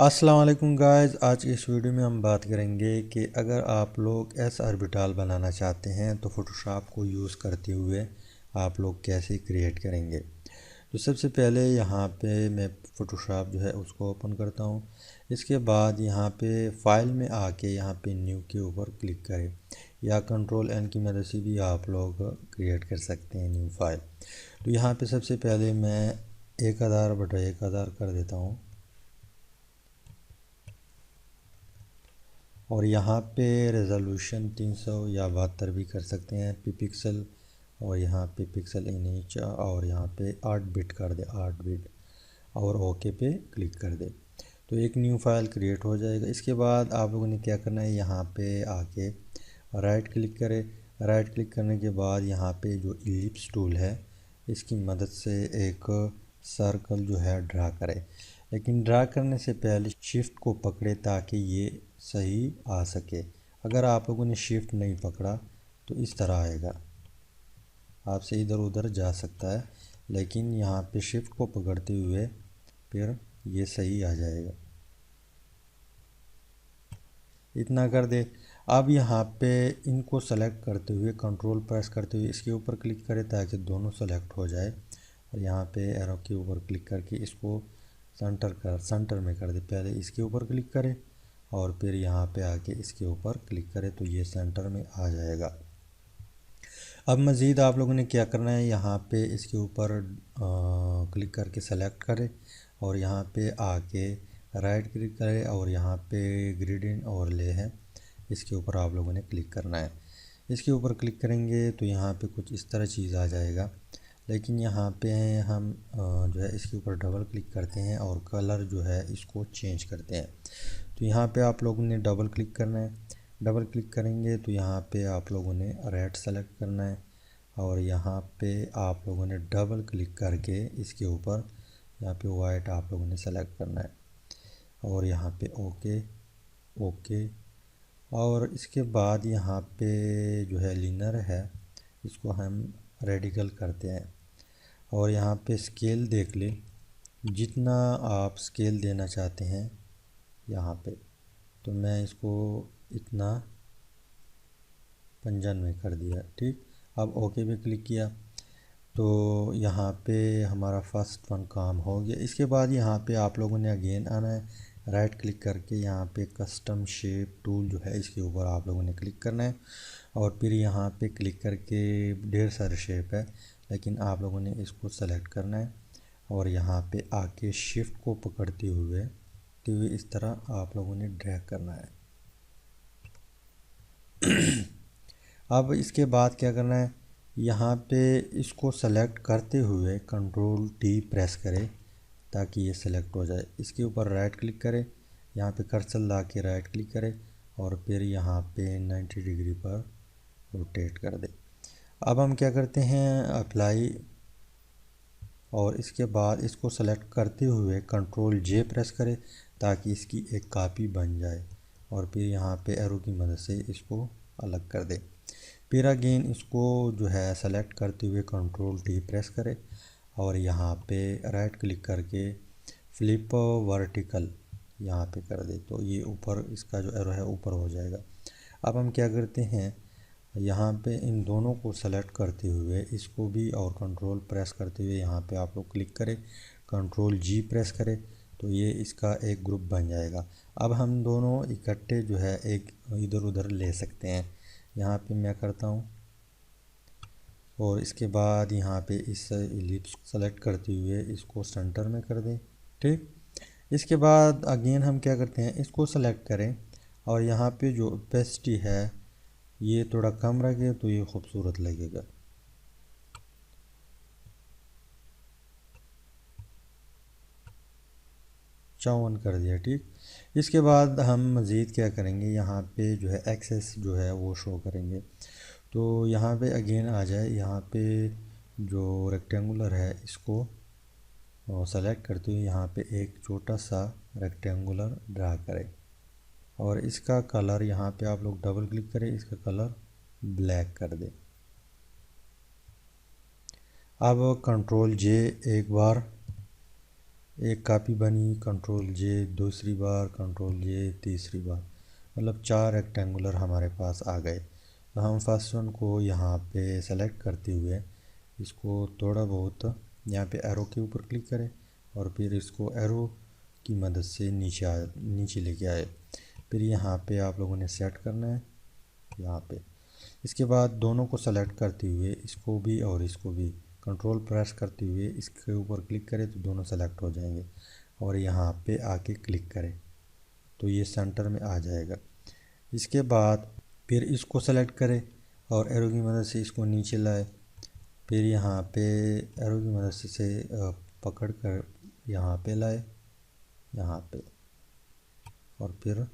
अस्सलाम वालेकुम गाइस। आज इस वीडियो में हम बात करेंगे कि अगर आप लोग एस ऑर्बिटल बनाना चाहते हैं तो फ़ोटोशॉप को यूज़ करते हुए आप लोग कैसे क्रिएट करेंगे। तो सबसे पहले यहाँ पे मैं फ़ोटोशॉप जो है उसको ओपन करता हूँ। इसके बाद यहाँ पे फ़ाइल में आके यहाँ पे न्यू के ऊपर क्लिक करें या कंट्रोल एन की मदद से भी आप लोग क्रिएट कर सकते हैं न्यू फाइल। तो यहाँ पे सबसे पहले मैं 1000/1000 कर देता हूँ और यहाँ पे रेजोल्यूशन 300 या 72 भी कर सकते हैं पिक्सल। और यहाँ पे पिक्सल इन इंच और यहाँ पे 8 बिट कर दे, 8 बिट और ओके पे क्लिक कर दे तो एक न्यू फाइल क्रिएट हो जाएगा। इसके बाद आप लोगों ने क्या करना है, यहाँ पे आके राइट क्लिक करें। राइट क्लिक करने के बाद यहाँ पे जो इलिप्स टूल है इसकी मदद से एक सर्कल जो है ड्रा करें, लेकिन ड्रा करने से पहले शिफ्ट को पकड़े ताकि ये सही आ सके। अगर आप लोगों ने शिफ्ट नहीं पकड़ा तो इस तरह आएगा, आपसे इधर उधर जा सकता है, लेकिन यहाँ पे शिफ्ट को पकड़ते हुए फिर ये सही आ जाएगा। इतना कर दे। अब यहाँ पे इनको सेलेक्ट करते हुए कंट्रोल प्रेस करते हुए इसके ऊपर क्लिक करें ताकि दोनों सेलेक्ट हो जाए और यहाँ पे एरो के ऊपर क्लिक करके इसको सेंटर में कर दे। पहले इसके ऊपर क्लिक करें और फिर यहाँ पे आके इसके ऊपर क्लिक करें तो ये सेंटर में आ जाएगा। अब मज़ीद आप लोगों ने क्या करना है, यहाँ पे इसके ऊपर क्लिक करके सेलेक्ट करें और यहाँ पे आके राइट क्लिक करें और यहाँ पे ग्रेडियंट ओवरले है इसके ऊपर आप लोगों ने क्लिक करना है। इसके ऊपर क्लिक करेंगे तो यहाँ पे कुछ इस तरह चीज़ आ जाएगा, लेकिन यहाँ पे हम जो है इसके ऊपर डबल क्लिक करते हैं और कलर जो है इसको चेंज करते हैं। तो यहाँ पे आप लोगों ने डबल क्लिक करना है। डबल क्लिक करेंगे तो यहाँ पे आप लोगों ने रेड सेलेक्ट करना है और यहाँ पे आप लोगों ने डबल क्लिक करके इसके ऊपर यहाँ पे वाइट आप लोगों ने सेलेक्ट करना है और यहाँ पे ओके ओके। और इसके बाद यहाँ पे जो है लिनर है इसको हम रेडिकल करते हैं और यहाँ पे स्केल देख ले, जितना आप स्केल देना चाहते हैं यहाँ पे, तो मैं इसको इतना 95 कर दिया। ठीक, अब ओके पे क्लिक किया तो यहाँ पे हमारा फर्स्ट वन काम हो गया। इसके बाद यहाँ पे आप लोगों ने अगेन आना है, राइट क्लिक करके यहाँ पे कस्टम शेप टूल जो है इसके ऊपर आप लोगों ने क्लिक करना है और फिर यहाँ पे क्लिक करके ढेर सारे शेप है, लेकिन आप लोगों ने इसको सेलेक्ट करना है और यहाँ पे आके शिफ्ट को पकड़ते हुए इस तरह आप लोगों ने ड्रैग करना है। अब इसके बाद क्या करना है, यहाँ पे इसको सेलेक्ट करते हुए कंट्रोल टी प्रेस करें ताकि ये सेलेक्ट हो जाए। इसके ऊपर राइट क्लिक करें, यहाँ पे कर्सर ला के राइट क्लिक करें और फिर यहाँ पे 90 डिग्री पर रोटेट कर दें। अब हम क्या करते हैं, अप्लाई और इसके बाद इसको सेलेक्ट करते हुए कंट्रोल जे प्रेस करें ताकि इसकी एक कॉपी बन जाए और फिर यहाँ पे एरो की मदद से इसको अलग कर दें। फिर अगेन इसको जो है सेलेक्ट करते हुए कंट्रोल टी प्रेस करें और यहाँ पे राइट क्लिक करके फ्लिप वर्टिकल यहाँ पे कर दे तो ये ऊपर इसका जो एरो है ऊपर हो जाएगा। अब हम क्या करते हैं, यहाँ पे इन दोनों को सेलेक्ट करते हुए इसको भी और कंट्रोल प्रेस करते हुए यहाँ पे आप लोग क्लिक करें, कंट्रोल जी प्रेस करें तो ये इसका एक ग्रुप बन जाएगा। अब हम दोनों इकट्ठे जो है एक इधर उधर ले सकते हैं। यहाँ पे मैं करता हूँ और इसके बाद यहाँ पे इस इलिप्स सेलेक्ट करते हुए इसको सेंटर में कर दें। ठीक, इसके बाद अगेन हम क्या करते हैं, इसको सेलेक्ट करें और यहाँ पे जो ओपेसिटी है ये थोड़ा कम रखे तो ये खूबसूरत लगेगा। चौवन कर दिया। ठीक, इसके बाद हम मज़ीद क्या करेंगे, यहाँ पे जो है एक्सेस जो है वो शो करेंगे। तो यहाँ पे अगेन आ जाए, यहाँ पे जो रेक्टेंगुलर है इसको सेलेक्ट करते हुए यहाँ पे एक छोटा सा रेक्टेंगुलर ड्रा करें और इसका कलर यहाँ पे आप लोग डबल क्लिक करें, इसका कलर ब्लैक कर दें। अब कंट्रोल जे एक बार एक कापी बनी, कंट्रोल जे दूसरी बार, कंट्रोल जे तीसरी बार, मतलब 4 रेक्टेंगुलर हमारे पास आ गए। तो हम फर्स्ट वन को यहाँ पे सेलेक्ट करते हुए इसको थोड़ा बहुत यहाँ पे एरो के ऊपर क्लिक करें और फिर इसको एरो की मदद से नीचे लेके आए। फिर यहाँ पे आप लोगों ने सेट करना है यहाँ पे। इसके बाद दोनों को सेलेक्ट करते हुए इसको भी और इसको भी कंट्रोल प्रेस करते हुए इसके ऊपर क्लिक करें तो दोनों सेलेक्ट हो जाएंगे और यहाँ पे आके क्लिक करें तो ये सेंटर में आ जाएगा। इसके बाद फिर इसको सेलेक्ट करें और एरो की मदद से इसको नीचे लाए। फिर यहाँ पे एरो की मदद से पकड़ कर यहाँ पे लाए, यहाँ पे, और फिर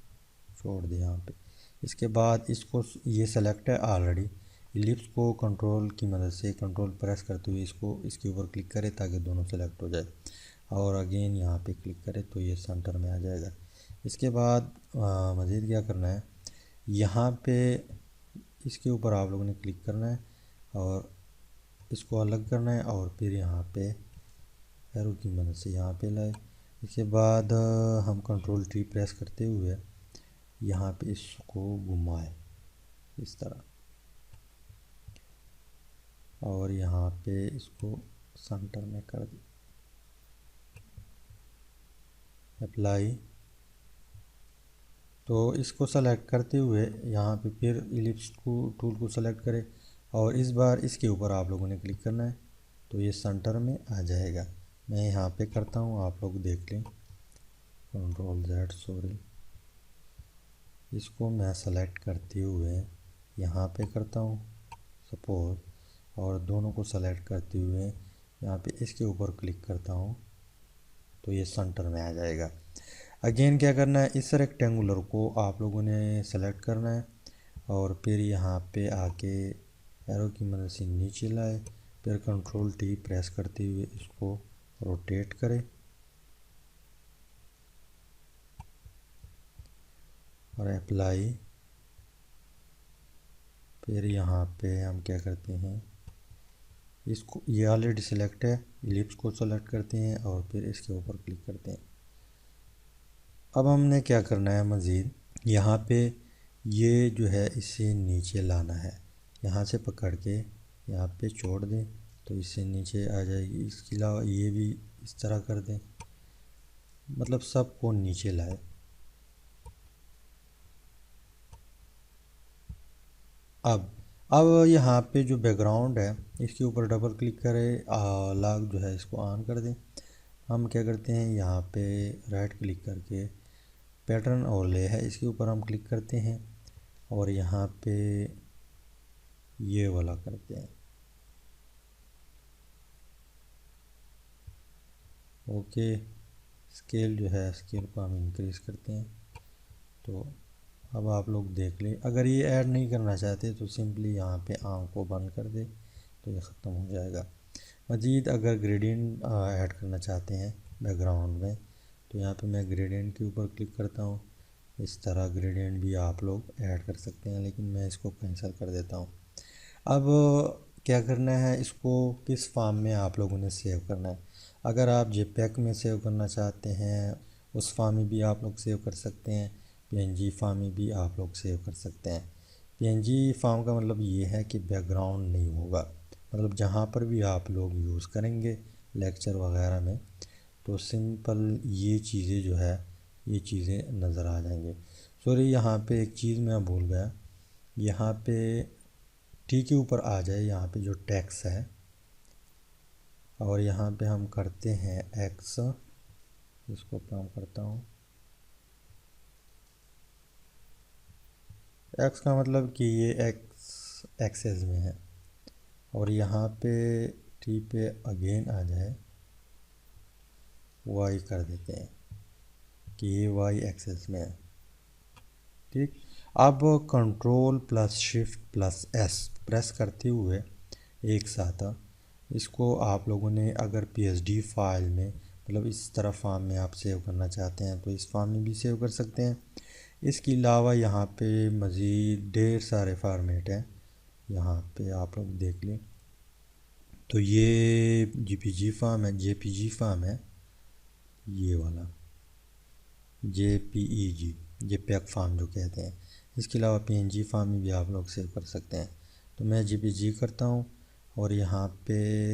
छोड़ दें यहाँ पे। इसके बाद इसको ये सेलेक्ट है ऑलरेडी, इलिप्स को कंट्रोल की मदद से कंट्रोल प्रेस करते हुए इसको इसके ऊपर क्लिक करें ताकि दोनों सेलेक्ट हो जाए और अगेन यहाँ पे क्लिक करें तो ये सेंटर में आ जाएगा। इसके बाद मज़ीद क्या करना है, यहाँ पे इसके ऊपर आप लोगों ने क्लिक करना है और इसको अलग करना है और फिर यहाँ पे एरो की मदद से यहाँ पे लाए। इसके बाद हम कंट्रोल टी प्रेस करते हुए यहाँ पे इसको घुमाए इस तरह और यहाँ पे इसको सेंटर में कर दें, अप्लाई। तो इसको सेलेक्ट करते हुए यहाँ पे फिर इलिप्स को टूल को सेलेक्ट करें और इस बार इसके ऊपर आप लोगों ने क्लिक करना है तो ये सेंटर में आ जाएगा। मैं यहाँ पे करता हूँ, आप लोग देख लें, कंट्रोल जेड, सॉरी, इसको मैं सेलेक्ट करते हुए यहाँ पे करता हूँ सपोज और दोनों को सेलेक्ट करते हुए यहाँ पे इसके ऊपर क्लिक करता हूँ तो ये सेंटर में आ जाएगा। अगेन क्या करना है, इस रेक्टेंगुलर को आप लोगों ने सेलेक्ट करना है और फिर यहाँ पे आके एरो की मदद से नीचे लाए, फिर कंट्रोल टी प्रेस करते हुए इसको रोटेट करें और अप्लाई। फिर यहाँ पे हम क्या करते हैं, इसको ये ऑलरेडी सिलेक्ट है, इलिप्स को सेलेक्ट करते हैं और फिर इसके ऊपर क्लिक करते हैं। अब हमने क्या करना है, मज़ीद यहाँ पे ये जो है इसे नीचे लाना है, यहाँ से पकड़ के यहाँ पे छोड़ दें तो इससे नीचे आ जाएगी। इसके अलावा ये भी इस तरह कर दें, मतलब सबको नीचे लाए। अब यहाँ पे जो बैकग्राउंड है इसके ऊपर डबल क्लिक करें, लॉक जो है इसको ऑन कर दें। हम क्या करते हैं, यहाँ पे राइट क्लिक करके पैटर्न ओवरले है इसके ऊपर हम क्लिक करते हैं और यहाँ पे ये वाला करते हैं, ओके। स्केल जो है, स्केल को हम इंक्रीज़ करते हैं। तो अब आप लोग देख लें, अगर ये ऐड नहीं करना चाहते तो सिंपली यहाँ पे आँख को बंद कर दे तो ये ख़त्म हो जाएगा। मज़ीद अगर ग्रेडियंट ऐड करना चाहते हैं बैकग्राउंड में तो यहाँ पे मैं ग्रेडियंट के ऊपर क्लिक करता हूँ। इस तरह ग्रेडियंट भी आप लोग ऐड कर सकते हैं, लेकिन मैं इसको कैंसिल कर देता हूँ। अब क्या करना है, इसको किस फॉर्म में आप लोगों ने सेव करना है। अगर आप जेपीईजी में सेव करना चाहते हैं उस फॉर्म में भी आप लोग सेव कर सकते हैं, पीएनजी फॉर्म में भी आप लोग सेव कर सकते हैं। पीएनजी फॉर्म का मतलब ये है कि बैकग्राउंड नहीं होगा, मतलब जहाँ पर भी आप लोग यूज़ करेंगे लेक्चर वगैरह में तो सिंपल ये चीज़ें जो है ये चीज़ें नज़र आ जाएंगे। सॉरी, यहाँ पे एक चीज़ मैं भूल गया, यहाँ पे टी के ऊपर आ जाए यहाँ पे जो टैक्स है और यहाँ पे हम करते हैं एक्स, इसको काम करता हूँ। एक्स का मतलब कि ये एक्स एक्सेस में है और यहाँ पे टी पे अगेन आ जाए, वाई कर देते हैं कि ये वाई एक्सेस में है, ठीक। अब control plus shift plus S press करते हुए एक साथ इसको आप लोगों ने अगर पीएसडी फाइल में, मतलब इस तरह फॉर्म में आप सेव करना चाहते हैं तो इस फॉर्म में भी सेव कर सकते हैं। इसके अलावा यहाँ पे मज़ीद ढेर सारे फॉर्मेट हैं, यहाँ पे आप लोग देख लें। तो ये जेपीजी फॉर्म है, जेपीजी फॉर्म है ये वाला JPEG, JPEG फार्म जो कहते हैं। इसके अलावा PNG फार्म में भी आप लोग सेव कर सकते हैं। तो मैं JPG करता हूँ और यहाँ पे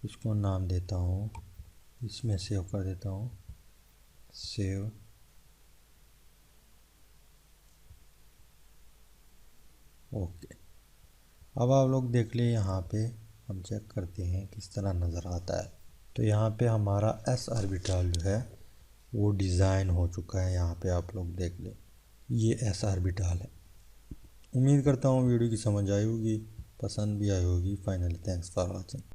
इसको नाम देता हूँ, इसमें सेव कर देता हूँ, सेव। ओके, अब आप लोग देख ले, यहाँ पे हम चेक करते हैं किस तरह नज़र आता है। तो यहाँ पे हमारा S ऑर्बिटल जो है वो डिज़ाइन हो चुका है। यहाँ पे आप लोग देख ले, ये S ऑर्बिटल है। उम्मीद करता हूँ वीडियो की समझ आई होगी, पसंद भी आई होगी। Finally thanks for watching.